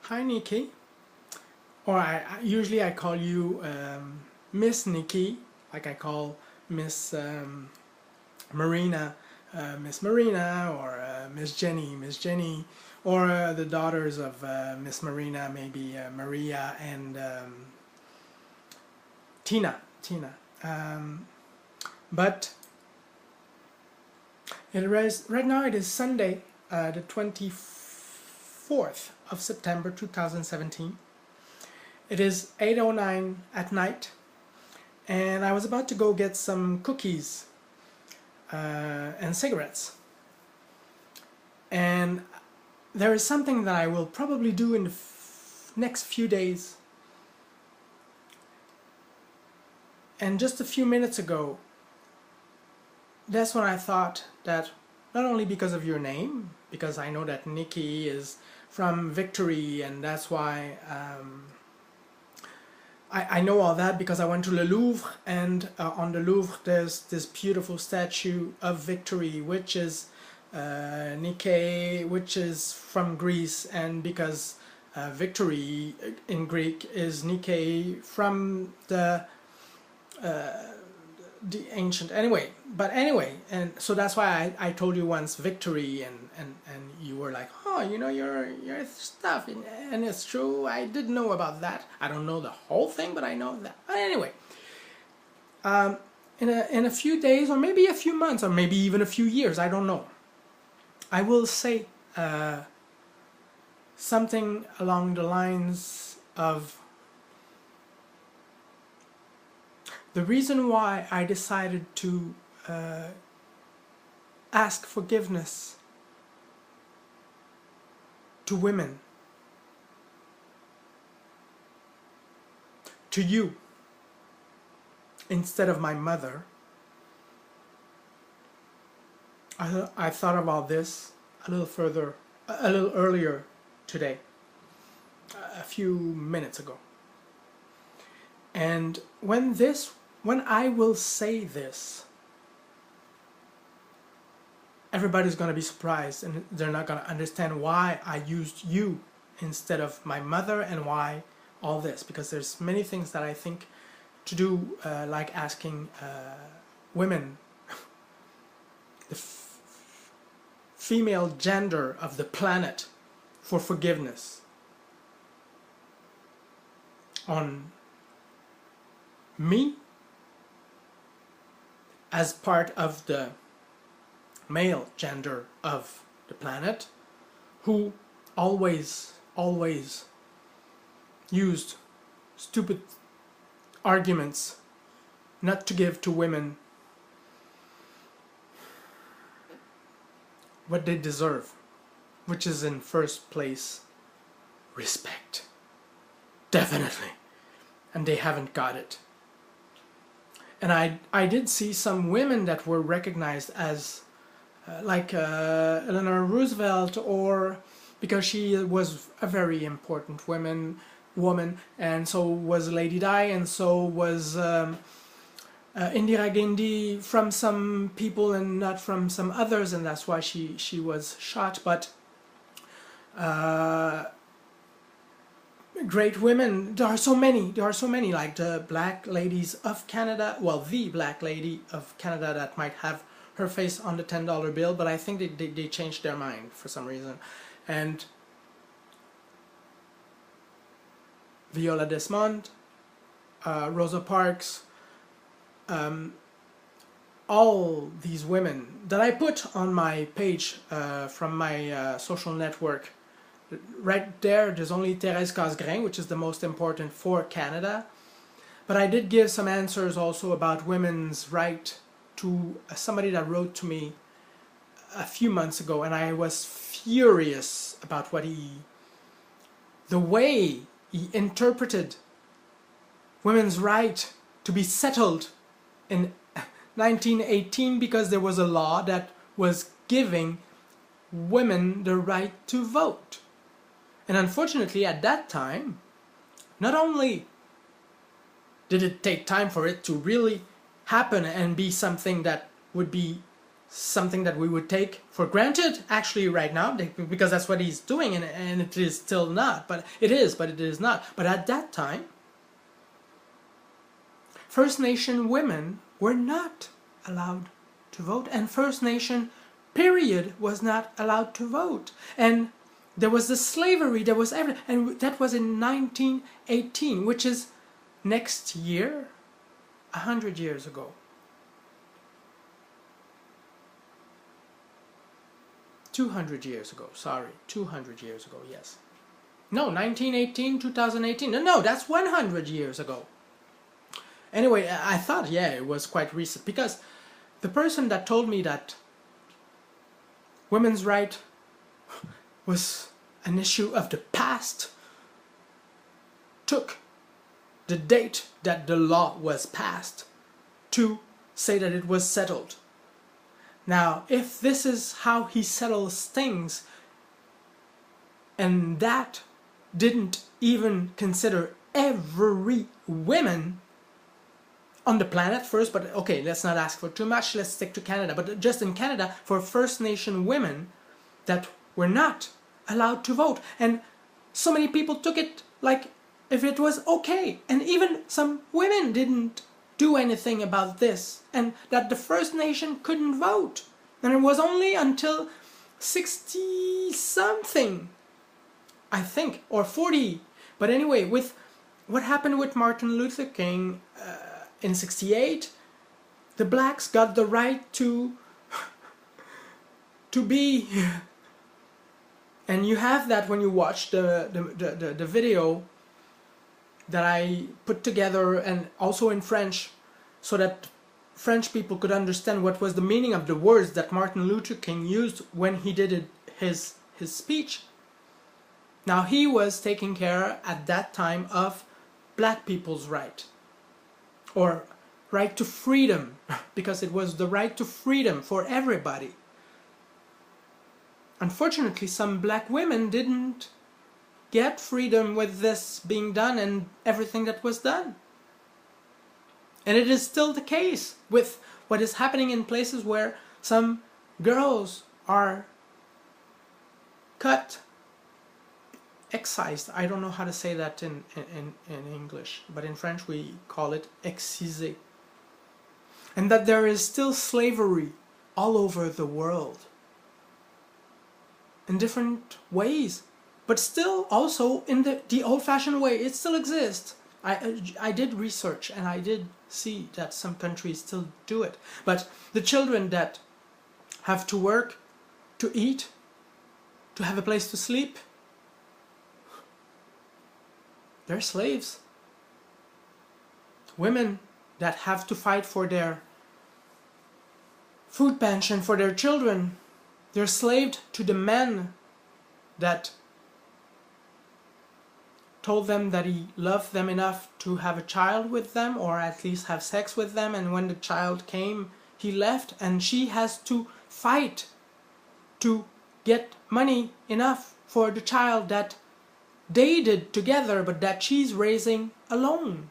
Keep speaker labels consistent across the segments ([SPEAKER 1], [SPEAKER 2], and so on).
[SPEAKER 1] Hi Nikki, or usually I call you Miss Nikki, like I call Miss Marina, Miss Marina, or Miss Jenny, or the daughters of Miss Marina, maybe Maria and Tina. But right now it is Sunday, the 24th of September 2017. It is 8:09 at night, and I was about to go get some cookies and cigarettes. And there is something that I will probably do in the next few days. And just a few minutes ago, that's when I thought that not only because of your name, because I know that Nikki is from Victory, and that's why I know all that because I went to the Louvre, and on the Louvre there's this beautiful statue of Victory, which is Nike, which is from Greece, and because Victory in Greek is Nike from the ancient anyway, and so that's why I told you once Victory, and you were like, oh, you know your stuff, and it's true, I did know about that. I don't know the whole thing, but I know that. But anyway, in a few days, or maybe a few months, or maybe even a few years, I don't know, I will say something along the lines of the reason why I decided to ask forgiveness to women, to you, instead of my mother. I thought about this a little earlier today, a few minutes ago. And when I will say this, everybody's going to be surprised, and they're not going to understand why I used you instead of my mother, and why all this, because there's many things that I think to do, like asking women, the female gender of the planet, for forgiveness on me as part of the male gender of the planet, who always used stupid arguments not to give to women what they deserve, which is in first place respect. Definitely. And they haven't got it. And I did see some women that were recognized as like Eleanor Roosevelt, or because she was a very important woman, and so was Lady Di, and so was Indira Gandhi, from some people and not from some others, and that's why she was shot. But great women, there are so many, like the Black Ladies of Canada, well, the Black Lady of Canada that might have her face on the $10 bill, but I think they changed their mind for some reason. And Viola Desmond, Rosa Parks, all these women that I put on my page from my social network. Right there's only Thérèse Casgrain, which is the most important for Canada. But I did give some answers also about women's right to somebody that wrote to me a few months ago, and I was furious about the way he interpreted women's right to be settled in 1918, because there was a law that was giving women the right to vote. And unfortunately, at that time, not only did it take time for it to really happen and be something that would be something that we would take for granted actually right now, because that's what he's doing, and it is still not, but it is not. But at that time, First Nation women were not allowed to vote, and First Nation period was not allowed to vote, and there was the slavery, there was everything, and that was in 1918, which is next year, 100 years ago. 200 years ago, sorry, 200 years ago, yes. No, 1918, 2018, no, that's 100 years ago. Anyway, I thought, yeah, it was quite recent, because the person that told me that women's right was an issue of the past took the date that the law was passed to say that it was settled. Now, if this is how he settles things, and that didn't even consider every woman on the planet first, but okay, let's not ask for too much, let's stick to Canada, but just in Canada, for First Nation women that were not allowed to vote, and so many people took it like if it was okay, and even some women didn't do anything about this, and that the First Nation couldn't vote. And it was only until 60 something, I think, or 40. But anyway, with what happened with Martin Luther King in 68, the blacks got the right to be, and you have that when you watch the video that I put together, and also in French, so that French people could understand what was the meaning of the words that Martin Luther King used when he did his speech. Now, he was taking care at that time of black people's right, or right to freedom, because it was the right to freedom for everybody. Unfortunately, some black women didn't get freedom with this being done and everything that was done. And it is still the case with what is happening in places where some girls are excised. I don't know how to say that in English, but in French we call it excisé. And that there is still slavery all over the world in different ways, but still also in the old-fashioned way. It still exists. I did research and I did see that some countries still do it. But the children that have to work, to eat, to have a place to sleep, they're slaves. Women that have to fight for their food pension for their children, they're slaved to the man that told them that he loved them enough to have a child with them, or at least have sex with them, and when the child came, he left, and she has to fight to get money enough for the child that they did together, but that she's raising alone.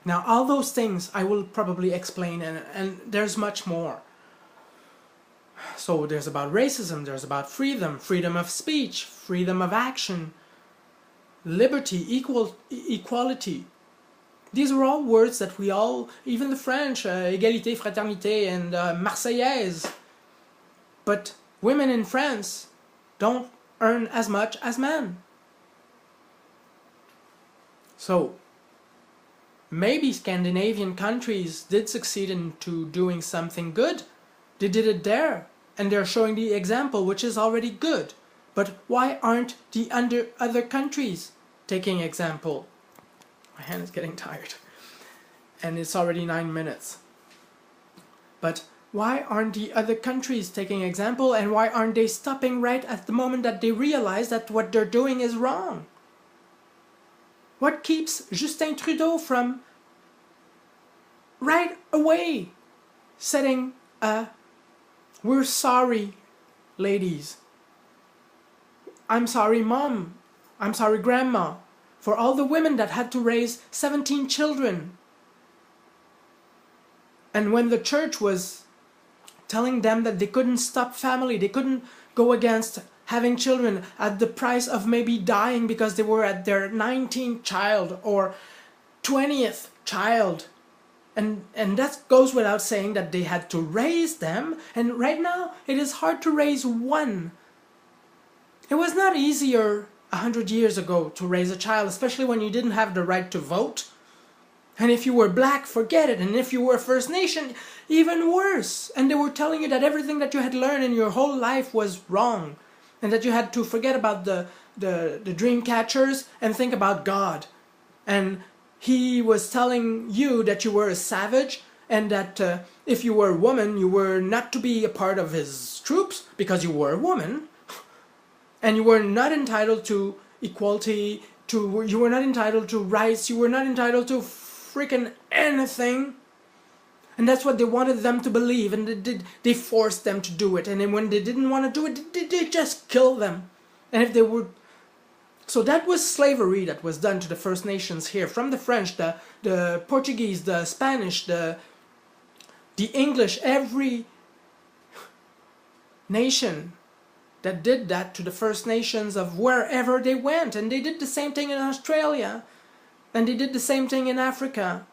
[SPEAKER 1] Now, all those things I will probably explain, and there's much more. So there's about racism, there's about freedom, freedom of speech, freedom of action, liberty, equality. These are all words that we all, even the French, égalité, fraternité, and Marseillaise. But women in France don't earn as much as men. So maybe Scandinavian countries did succeed into doing something good. They did it there, and they're showing the example, which is already good. But why aren't the other countries taking example? My hand is getting tired, and it's already 9 minutes. But why aren't the other countries taking example, and why aren't they stopping right at the moment that they realize that what they're doing is wrong? What keeps Justin Trudeau from right away setting a "we're sorry, ladies. I'm sorry, mom. I'm sorry, grandma, for all the women that had to raise 17 children And when the church was telling them that they couldn't stop family, they couldn't go against having children at the price of maybe dying because they were at their 19th child or 20th child. And that goes without saying that they had to raise them. And right now, it is hard to raise one. It was not easier 100 years ago to raise a child, especially when you didn't have the right to vote. And if you were black, forget it. And if you were First Nation, even worse. And they were telling you that everything that you had learned in your whole life was wrong. And that you had to forget about the dream catchers and think about God. And he was telling you that you were a savage and that if you were a woman, you were not to be a part of his troops because you were a woman. And you were not entitled to equality, you were not entitled to rights, you were not entitled to freaking anything. And that's what they wanted them to believe, and they forced them to do it. And then when they didn't want to do it, they just killed them. And if they would... So that was slavery that was done to the First Nations here, from the French, the Portuguese, the Spanish, the English, every nation that did that to the First Nations of wherever they went. And they did the same thing in Australia, and they did the same thing in Africa.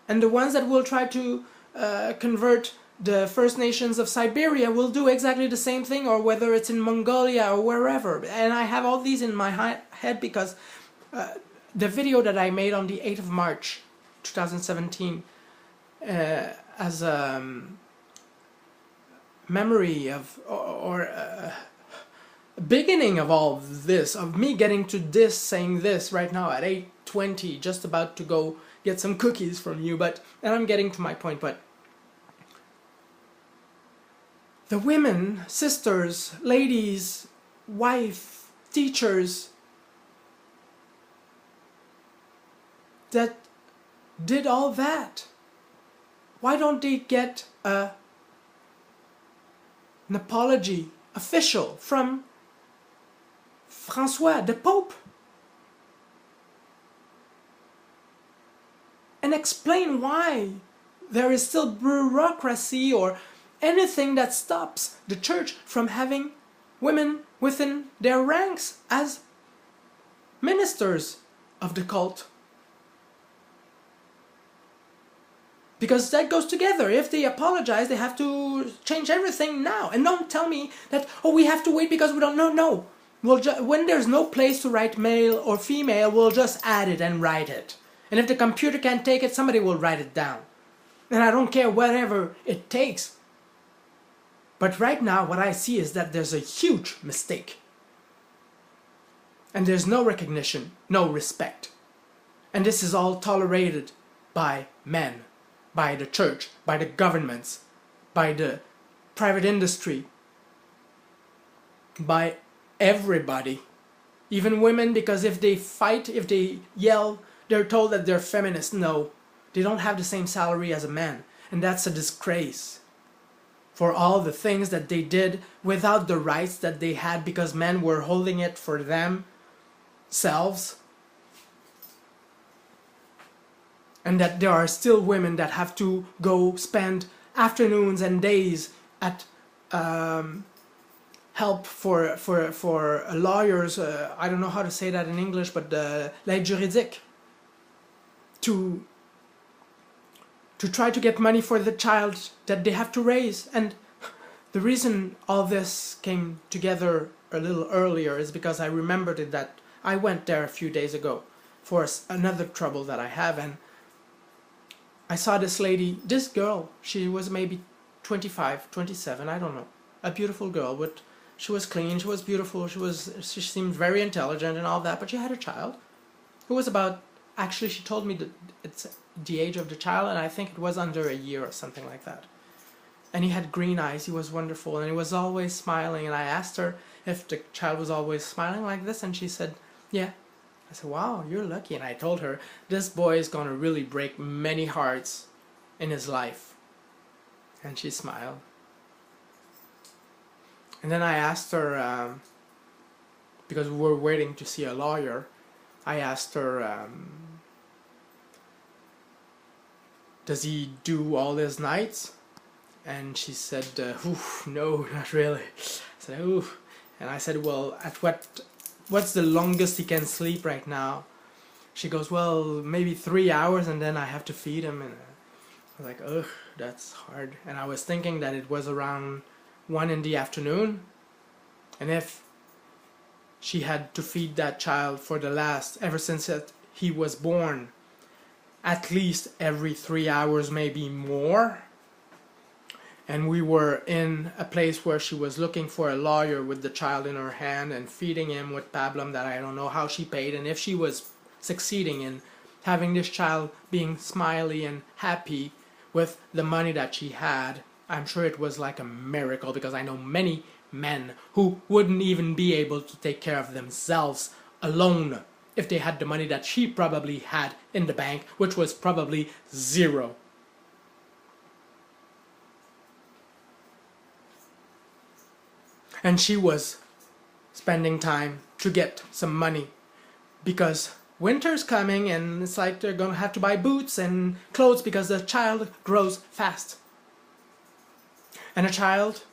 [SPEAKER 1] And the ones that will try to convert the First Nations of Siberia will do exactly the same thing, or whether it's in Mongolia or wherever. And I have all these in my head because the video that I made on the 8th of March 2017 as a memory of, or beginning of all this, of me getting to this, saying this right now at 8:20, just about to go get some cookies from you, and I'm getting to my point, but the women, sisters, ladies, wife, teachers that did all that, why don't they get an apology official from Francois, the Pope, and explain why there is still bureaucracy or anything that stops the church from having women within their ranks as ministers of the cult? Because that goes together. If they apologize, they have to change everything now. And don't tell me that, oh, we have to wait because we don't know. No. When there's no place to write male or female, we'll just add it and write it. And if the computer can't take it, somebody will write it down. And I don't care whatever it takes. But right now, what I see is that there's a huge mistake. And there's no recognition, no respect. And this is all tolerated by men, by the church, by the governments, by the private industry, by everybody. Even women, because if they fight, if they yell, they're told that they're feminists. No, they don't have the same salary as a man. And that's a disgrace for all the things that they did without the rights that they had because men were holding it for themselves. And that there are still women that have to go spend afternoons and days at help for lawyers, I don't know how to say that in English, but l'aide juridique, to try to get money for the child that they have to raise. And the reason all this came together a little earlier is because I remembered that I went there a few days ago for another trouble that I have, and I saw this lady, this girl, she was maybe 25, 27, I don't know, a beautiful girl, but she was clean, she was beautiful, she seemed very intelligent and all that, but she had a child who was about, actually she told me it's the age of the child, and I think it was under a year or something like that. And he had green eyes, he was wonderful, and he was always smiling, and I asked her if the child was always smiling like this, and she said, yeah. I said, wow, you're lucky. And I told her, this boy is going to really break many hearts in his life. And she smiled. And then I asked her, because we were waiting to see a lawyer, I asked her, does he do all his nights? And she said, oof, no, not really. I said, oof. And I said, well, at what's the longest he can sleep right now? She goes, well, maybe 3 hours, and then I have to feed him. And I was like, ugh, that's hard. And I was thinking that it was around 1 in the afternoon. And if she had to feed that child for the last, ever since he was born, at least every 3 hours, maybe more. And we were in a place where she was looking for a lawyer with the child in her hand and feeding him with pablum that I don't know how she paid. And if she was succeeding in having this child being smiley and happy with the money that she had, I'm sure it was like a miracle, because I know many men who wouldn't even be able to take care of themselves alone if they had the money that she probably had in the bank, which was probably zero. And she was spending time to get some money, because winter's coming and it's like they're gonna have to buy boots and clothes because the child grows fast. And a child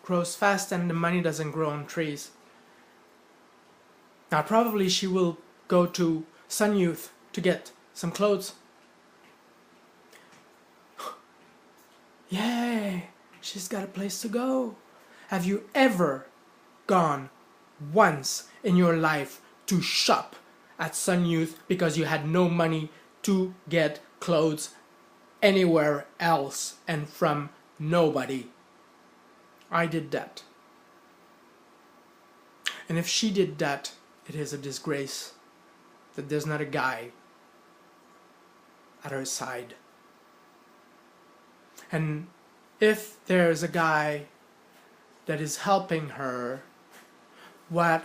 [SPEAKER 1] grows fast and the money doesn't grow on trees. Now probably she will go to Sun Youth to get some clothes. Yay! She's got a place to go. Have you ever gone once in your life to shop at Sun Youth because you had no money to get clothes anywhere else and from nobody? I did that. And if she did that, it is a disgrace that there's not a guy at her side. And if there's a guy that is helping her, what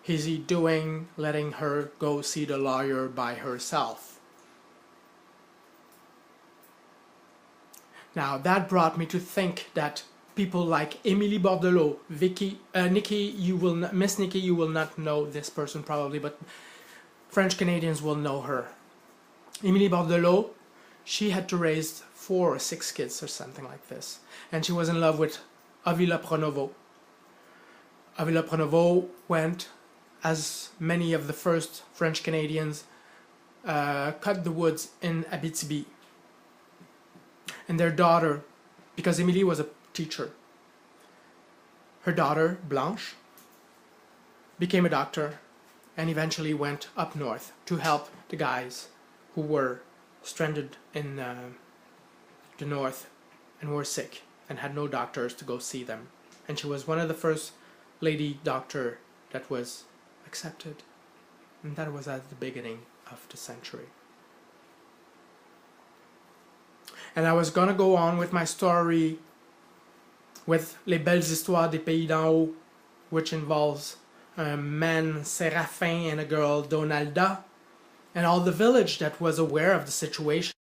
[SPEAKER 1] is he doing letting her go see the lawyer by herself? Now that brought me to think that people like Émilie Bordelot, Nikki, Miss Nikki, you will not know this person probably, but French Canadians will know her. Émilie Bordelot, she had to raise 4 or 6 kids or something like this, and she was in love with Avila Pronovo. Avila Pronovo went, as many of the first French Canadians, cut the woods in Abitibi. And their daughter, because Émilie was a teacher, her daughter, Blanche, became a doctor and eventually went up north to help the guys who were stranded in the north and were sick and had no doctors to go see them. And she was one of the first lady doctor that was accepted. And that was at the beginning of the century. And I was gonna go on with my story with Les Belles Histoires des Pays d'en Haut, which involves a man, Séraphin, and a girl, Donalda, and all the village that was aware of the situation.